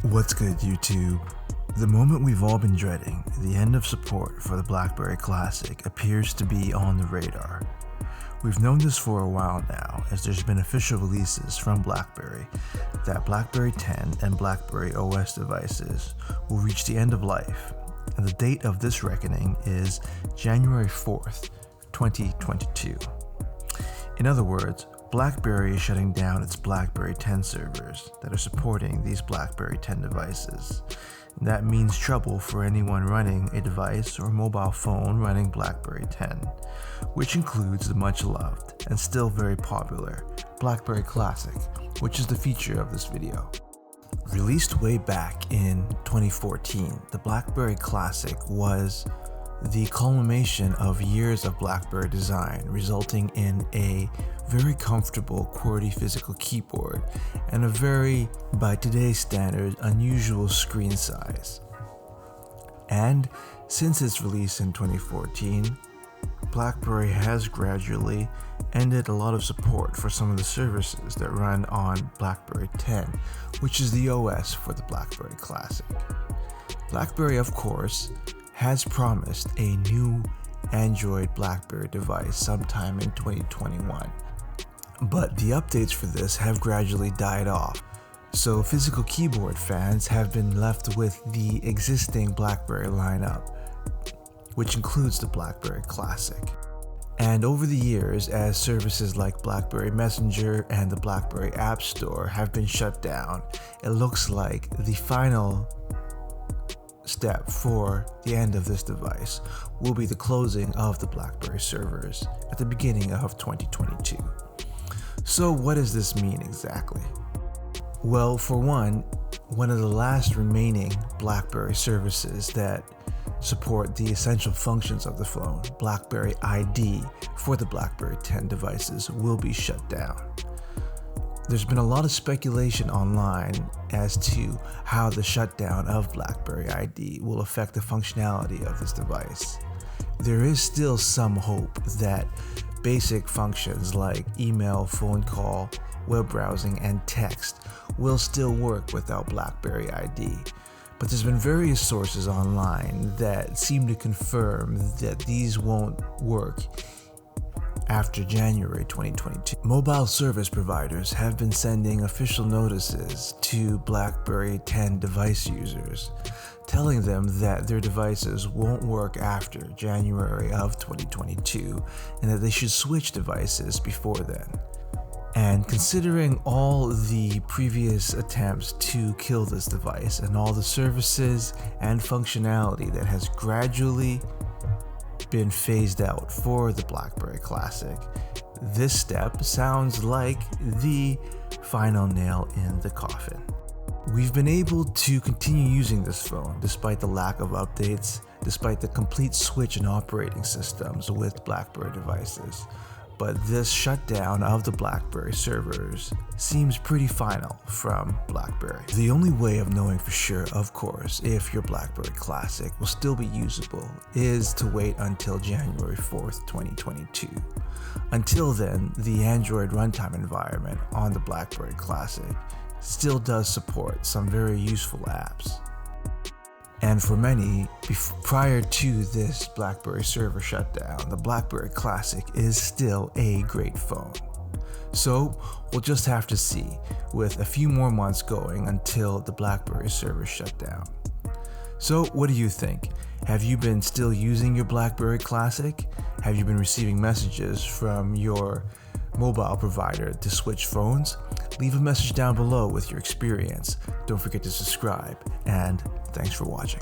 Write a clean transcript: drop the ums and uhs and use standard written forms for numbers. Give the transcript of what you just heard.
What's good, YouTube? The moment we've all been dreading, the end of support for the Blackberry Classic, appears to be on the radar. We've known this for a while now, as there's been official releases from BlackBerry that BlackBerry 10 and BlackBerry OS devices will reach the end of life, and the date of this reckoning is January 4th, 2022. In other words, BlackBerry is shutting down its BlackBerry 10 servers that are supporting these BlackBerry 10 devices. And that means trouble for anyone running a device or mobile phone running BlackBerry 10, which includes the much loved and still very popular Blackberry Classic, which is the feature of this video. Released way back in 2014, the Blackberry Classic was the culmination of years of BlackBerry design, resulting in a very comfortable QWERTY physical keyboard and a very, by today's standards, unusual screen size. And since its release in 2014, BlackBerry has gradually ended a lot of support for some of the services that run on BlackBerry 10, which is the OS for the Blackberry Classic. BlackBerry, of course, has promised a new Android BlackBerry device sometime in 2021. But the updates for this have gradually died off, so physical keyboard fans have been left with the existing BlackBerry lineup, which includes the Blackberry Classic. And over the years, as services like BlackBerry Messenger and the BlackBerry App Store have been shut down, it looks like the final step for the end of this device will be the closing of the BlackBerry servers at the beginning of 2022. So what does this mean exactly? Well, for one of the last remaining BlackBerry services that support the essential functions of the phone, BlackBerry ID for the BlackBerry 10 devices, will be shut down. There's been a lot of speculation online as to how the shutdown of BlackBerry ID will affect the functionality of this device. There is still some hope that basic functions like email, phone call, web browsing, and text will still work without BlackBerry ID. But there's been various sources online that seem to confirm that these won't work after January 2022. Mobile service providers have been sending official notices to BlackBerry 10 device users, telling them that their devices won't work after January of 2022 and that they should switch devices before then. And considering all the previous attempts to kill this device and all the services and functionality that has gradually been phased out for the Blackberry Classic, this step sounds like the final nail in the coffin. We've been able to continue using this phone despite the lack of updates, despite the complete switch in operating systems with BlackBerry devices. But this shutdown of the BlackBerry servers seems pretty final from BlackBerry. The only way of knowing for sure, of course, if your BlackBerry Classic will still be usable is to wait until January 4th, 2022. Until then, the Android runtime environment on the BlackBerry Classic still does support some very useful apps. And for many, prior to this BlackBerry server shutdown, the BlackBerry Classic is still a great phone. So we'll just have to see, with a few more months going until the BlackBerry server shut down. So what do you think? Have you been still using your BlackBerry Classic? Have you been receiving messages from your mobile provider to switch phones? Leave a message down below with your experience. Don't forget to subscribe, and thanks for watching.